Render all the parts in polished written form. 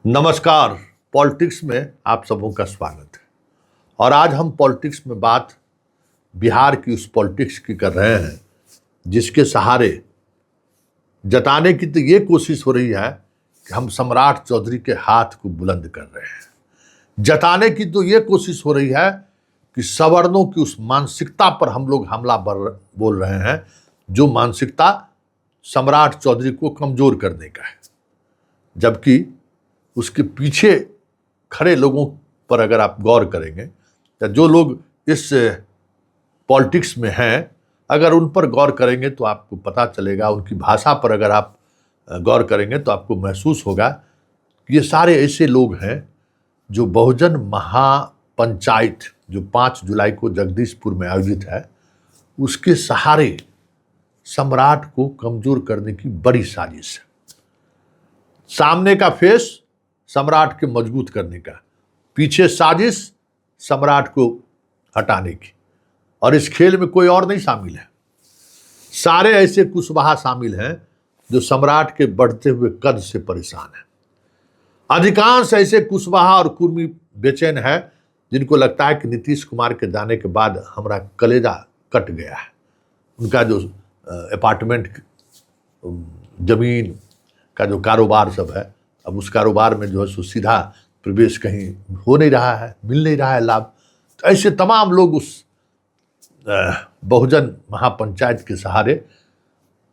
नमस्कार। पॉलिटिक्स में आप सबों का स्वागत है। और आज हम पॉलिटिक्स में बात बिहार की उस पॉलिटिक्स की कर रहे हैं जिसके सहारे जताने की तो ये कोशिश हो रही है कि हम सम्राट चौधरी के हाथ को बुलंद कर रहे हैं। जताने की तो ये कोशिश हो रही है कि सवर्णों की उस मानसिकता पर हम लोग हमला बोल रहे हैं जो मानसिकता सम्राट चौधरी को कमजोर करने का है। जबकि उसके पीछे खड़े लोगों पर अगर आप गौर करेंगे या जो लोग इस पॉलिटिक्स में हैं, अगर उन पर गौर करेंगे तो आपको पता चलेगा, उनकी भाषा पर अगर आप गौर करेंगे तो आपको महसूस होगा कि ये सारे ऐसे लोग हैं जो बहुजन महापंचायत जो 5 जुलाई को जगदीशपुर में आयोजित है, उसके सहारे सम्राट को कमजोर करने की बड़ी साजिश है। सामने का फेस सम्राट के मजबूत करने का, पीछे साजिश सम्राट को हटाने की। और इस खेल में कोई और नहीं शामिल है, सारे ऐसे कुशवाहा शामिल हैं जो सम्राट के बढ़ते हुए कद से परेशान हैं। अधिकांश ऐसे कुशवाहा और कुर्मी बेचैन है जिनको लगता है कि नीतीश कुमार के जाने के बाद हमारा कलेजा कट गया है। उनका जो अपार्टमेंट जमीन का जो कारोबार सब है, अब उस कारोबार में जो है सो सीधा प्रवेश कहीं हो नहीं रहा है, मिल नहीं रहा है लाभ। तो ऐसे तमाम लोग उस बहुजन महापंचायत के सहारे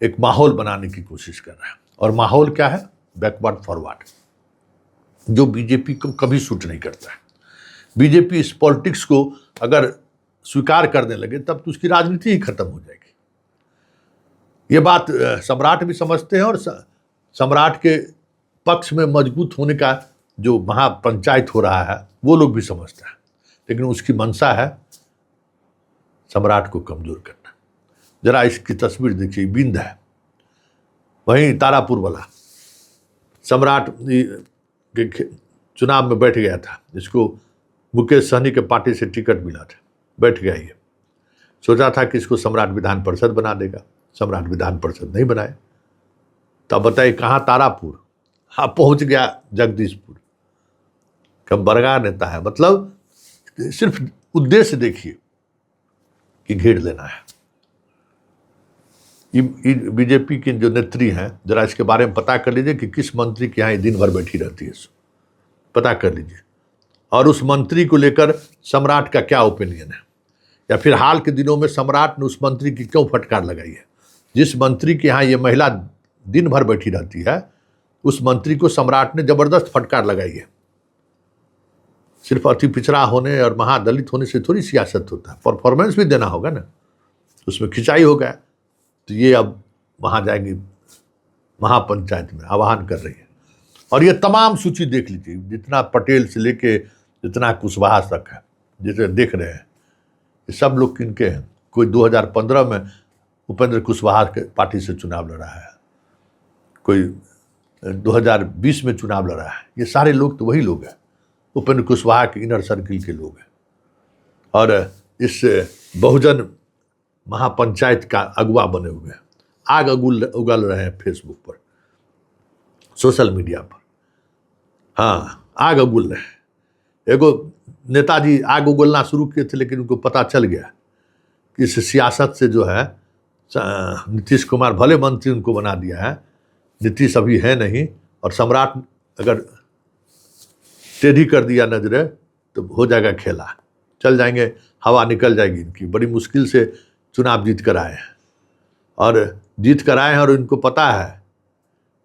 एक माहौल बनाने की कोशिश कर रहे हैं। और माहौल क्या है? बैकवर्ड फॉरवर्ड, जो बीजेपी को कभी सूट नहीं करता है। बीजेपी इस पॉलिटिक्स को अगर स्वीकार करने लगे तब तो उसकी राजनीति ही खत्म हो जाएगी। ये बात सम्राट भी समझते हैं और सम्राट के पक्ष में मजबूत होने का जो महापंचायत हो रहा है वो लोग भी समझते हैं, लेकिन उसकी मंशा है सम्राट को कमजोर करना। जरा इसकी तस्वीर देखिए, बिंद है, वहीं तारापुर वाला सम्राट के चुनाव में बैठ गया था, जिसको मुकेश सहनी के पार्टी से टिकट मिला था, बैठ गया। ये सोचा था कि इसको सम्राट विधान परिषद बना देगा, सम्राट विधान परिषद नहीं बनाए। तब बताइए कहाँ तारापुर, हाँ पहुंच गया जगदीशपुर। कब बरगा नेता है, मतलब सिर्फ उद्देश्य देखिए कि घेर लेना है। ये बीजेपी की जो नेत्री हैं, जरा इसके बारे में पता कर लीजिए कि किस मंत्री के यहाँ दिन भर बैठी रहती है, पता कर लीजिए। और उस मंत्री को लेकर सम्राट का क्या ओपिनियन है, या फिर हाल के दिनों में सम्राट ने उस मंत्री की क्यों फटकार लगाई है। जिस मंत्री के यहाँ ये महिला दिन भर बैठी रहती है, उस मंत्री को सम्राट ने जबरदस्त फटकार लगाई है। सिर्फ अति पिछड़ा होने और महादलित होने से थोड़ी सियासत होता है, परफॉर्मेंस भी देना होगा ना, उसमें खिंचाई होगा। तो ये अब वहाँ जाएंगी, महापंचायत में आह्वान कर रही है। और ये तमाम सूची देख लीजिए, जितना पटेल से लेके जितना कुशवाहा तक है, जिसे देख रहे हैं, ये सब लोग किनके हैं। कोई 2015 में उपेंद्र कुशवाहा के पार्टी से चुनाव लड़ा है, कोई 2020 में चुनाव लड़ा है। ये सारे लोग तो वही लोग हैं, उपेंद्र कुशवाहा के इनर सर्किल के लोग हैं। और इस बहुजन महापंचायत का अगुवा बने हुए हैं, आग उगल रहे हैं फेसबुक पर, सोशल मीडिया पर। हाँ, आग उगल रहे हैं। एगो नेताजी आग उगलना शुरू किए थे, लेकिन उनको पता चल गया कि इस सियासत से जो है नीतीश कुमार भले मंत्री उनको बना दिया है, नीतीश अभी है नहीं, और सम्राट अगर टेढ़ी कर दिया नजरे तो हो जाएगा खेला, चल जाएंगे, हवा निकल जाएगी इनकी। बड़ी मुश्किल से चुनाव जीत कर आए हैं, और जीत कर आए हैं, और इनको पता है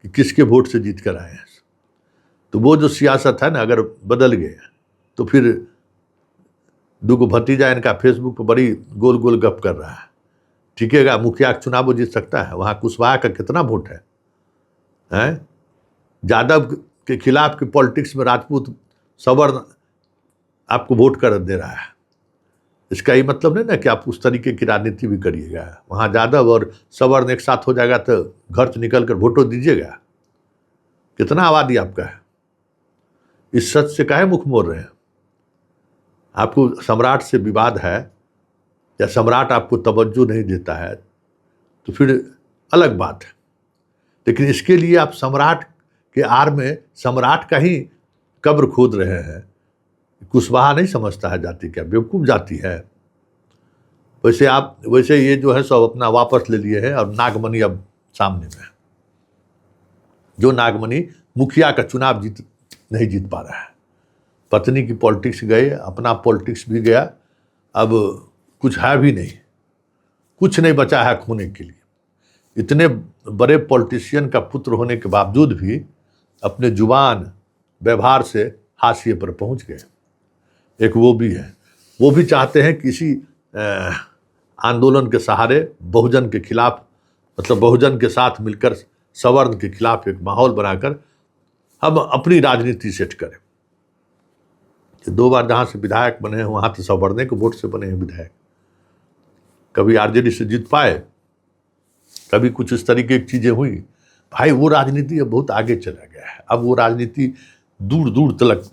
कि किसके वोट से जीत कर आए हैं। तो वो जो सियासत है ना, अगर बदल गए तो फिर दुगो भतीजा इनका फेसबुक पर बड़ी गोल गोल गप कर रहा है। ठीकेगा, मुखिया का चुनाव वो जीत सकता है, वहाँ कुशवाहा का कितना वोट है? यादव के खिलाफ के पॉलिटिक्स में राजपूत सवर्ण आपको वोट कर दे रहा है। इसका ये मतलब नहीं ना कि आप उस तरीके की राजनीति भी करिएगा। वहाँ यादव और सवर्ण एक साथ हो जाएगा तो घर से निकल कर वोटो दीजिएगा। कितना आबादी आपका है? इस सच से काहे मुख मोड़ रहे हैं? आपको सम्राट से विवाद है, या सम्राट आपको तवज्जो नहीं देता है, तो फिर अलग बात है। लेकिन इसके लिए आप सम्राट के आड़ में सम्राट का ही कब्र खोद रहे हैं। कुशवाहा नहीं समझता है जाति क्या, बेवकूफ जाति है। वैसे ये जो है सब अपना वापस ले लिए हैं और नागमणि अब सामने में है। जो नागमणि मुखिया का चुनाव नहीं जीत पा रहा है, पत्नी की पॉलिटिक्स गए, अपना पॉलिटिक्स भी गया, अब कुछ है भी नहीं, कुछ नहीं बचा है खोने के लिए। इतने बड़े पॉलिटिशियन का पुत्र होने के बावजूद भी अपने जुबान व्यवहार से हाशिए पर पहुंच गए। एक वो भी है, वो भी चाहते हैं किसी आंदोलन के सहारे बहुजन के खिलाफ, मतलब बहुजन के साथ मिलकर सवर्ण के खिलाफ एक माहौल बनाकर हम अपनी राजनीति सेट करें। 2 बार जहाँ से विधायक बने हैं वहाँ तो सवर्ण के वोट से बने हैं विधायक, कभी आरजेडी से जीत पाए, कभी कुछ इस तरीके की चीज़ें हुई। भाई वो राजनीति अब बहुत आगे चला गया है, अब वो राजनीति दूर दूर तक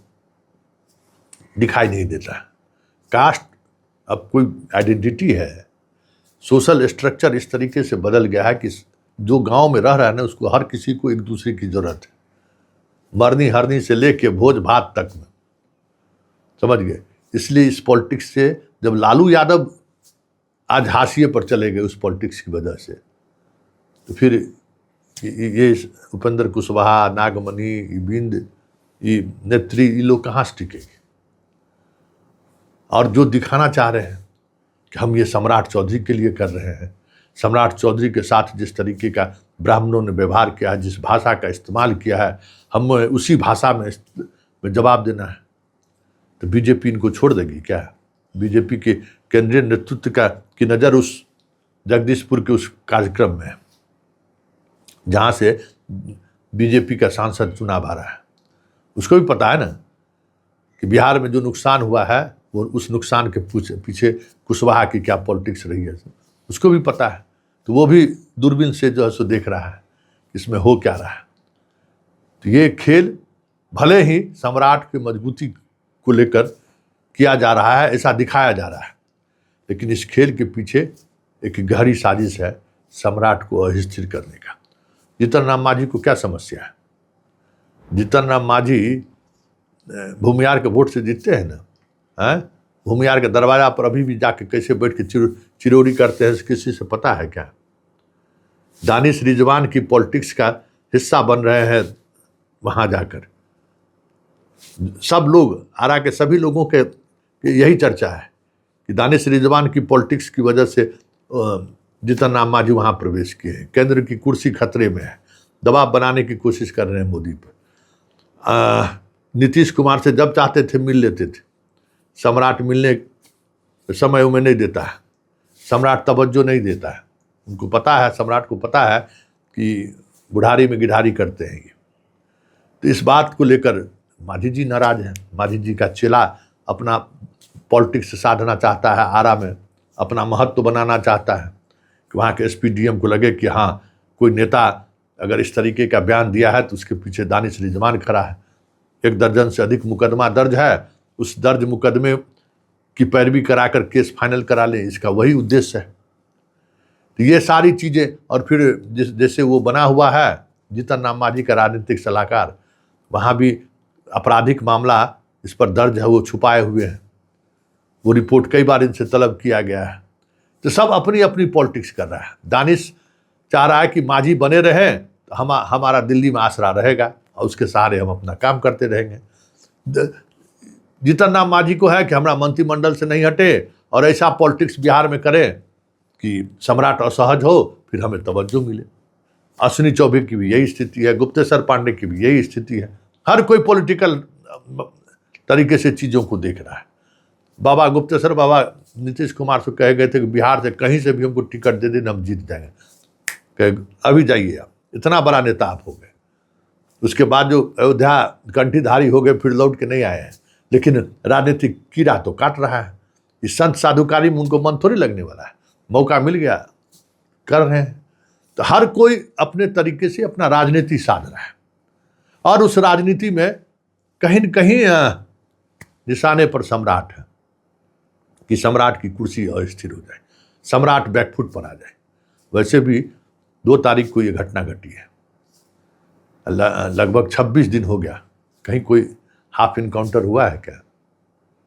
दिखाई नहीं देता। कास्ट अब कोई आइडेंटिटी है, सोशल स्ट्रक्चर इस तरीके से बदल गया है कि जो गांव में रह रहा है ना उसको हर किसी को एक दूसरे की जरूरत है, मरनी हरनी से लेके भोज भात तक में, समझ गए। इसलिए इस पॉलिटिक्स से जब लालू यादव आज हाशिए पर चले गए उस पॉलिटिक्स की वजह से, तो फिर ये उपेंद्र कुशवाहा, नागमणि, बिंद, ये नेत्री, ये लोग कहाँ से टिकेंगे। और जो दिखाना चाह रहे हैं कि हम ये सम्राट चौधरी के लिए कर रहे हैं, सम्राट चौधरी के साथ जिस तरीके का ब्राह्मणों ने व्यवहार किया है, जिस भाषा का इस्तेमाल किया है, हमें उसी भाषा में जवाब देना है, तो बीजेपी इनको छोड़ देगी क्या। बीजेपी के केंद्रीय नेतृत्व की नज़र उस जगदीशपुर के उस कार्यक्रम में है जहाँ से बीजेपी का सांसद चुनाव आ रहा है। उसको भी पता है ना कि बिहार में जो नुकसान हुआ है वो उस नुकसान के पीछे कुशवाहा की क्या पॉलिटिक्स रही है, उसको भी पता है। तो वो भी दूरबीन से जो है सो देख रहा है इसमें हो क्या रहा है। तो ये खेल भले ही सम्राट की मजबूती को लेकर किया जा रहा है, ऐसा दिखाया जा रहा है, लेकिन इस खेल के पीछे एक गहरी साजिश है सम्राट को अस्थिर करने का। जीतन राम मांझी को क्या समस्या है? जीतन राम मांझी भूमियार के वोट से जीतते हैं ना, हैं? भूमियार के दरवाजा पर अभी भी जाके कैसे बैठ के चिरौरी करते हैं, किसी से पता है क्या? दानिश रिजवान की पॉलिटिक्स का हिस्सा बन रहे हैं वहाँ जाकर। सब लोग, आरा के सभी लोगों के यही चर्चा है कि दानिश रिजवान की पॉलिटिक्स की वजह से जीतन राम मांझी वहाँ प्रवेश किए हैं। केंद्र की कुर्सी खतरे में है, दबाव बनाने की कोशिश कर रहे हैं मोदी पर। नीतीश कुमार से जब चाहते थे मिल लेते थे, सम्राट मिलने समय उन्हें नहीं देता है, सम्राट तवज्जो नहीं देता है। उनको पता है, सम्राट को पता है कि बुढ़ारी में गिढ़ारी करते हैं ये। तो इस बात को लेकर मांझी जी नाराज हैं। मांझी जी का चेला अपना पॉलिटिक्स साधना चाहता है, आरा में अपना महत्व बनाना चाहता है कि वहाँ के एसपीडीएम को लगे कि हाँ कोई नेता अगर इस तरीके का बयान दिया है तो उसके पीछे दानिश रिजवान खड़ा है। 1 दर्जन से अधिक मुकदमा दर्ज है, उस दर्ज मुकदमे की पैरवी कराकर केस फाइनल करा लें, इसका वही उद्देश्य है। तो ये सारी चीज़ें, और फिर जैसे वो बना हुआ है जीतन राम मांझी का राजनीतिक सलाहकार, वहाँ भी आपराधिक मामला इस पर दर्ज है, वो छुपाए हुए हैं, वो रिपोर्ट कई बार इनसे तलब किया गया है। तो सब अपनी अपनी पॉलिटिक्स कर रहा है। दानिश चाह रहा है कि मांझी बने रहें तो हमारा दिल्ली में आसरा रहेगा और उसके सहारे हम अपना काम करते रहेंगे। जीतन राम मांझी को है कि हमारा मंत्रिमंडल से नहीं हटे और ऐसा पॉलिटिक्स बिहार में करें कि सम्राट असहज हो, फिर हमें तवज्जो मिले। अश्विनी चौबे की भी यही स्थिति है, गुप्तेश्वर पांडे की भी यही स्थिति है। हर कोई पॉलिटिकल तरीके से चीज़ों को देख रहा है। बाबा गुप्तेश्वर बाबा नीतीश कुमार से कहे गए थे कि बिहार से कहीं से भी हमको टिकट दे देना, हम जीत जाएंगे। कहे अभी जाइए, आप इतना बड़ा नेता आप हो गए। उसके बाद जो अयोध्या कंठीधारी हो गए, फिर लौट के नहीं आए हैं, लेकिन राजनीतिक कीड़ा तो काट रहा है। इस संत साधुकारी में उनको मन थोड़ी लगने वाला है, मौका मिल गया कर रहे हैं। तो हर कोई अपने तरीके से अपना राजनीति साध रहा है और उस राजनीति में कहीं न कहीं निशाने पर सम्राट है कि सम्राट की कुर्सी अस्थिर हो जाए, सम्राट बैकफुट पर आ जाए। वैसे भी 2 तारीख को ये घटना घटी है। लगभग 26 दिन हो गया, कहीं कोई हाफ इनकाउंटर हुआ है क्या?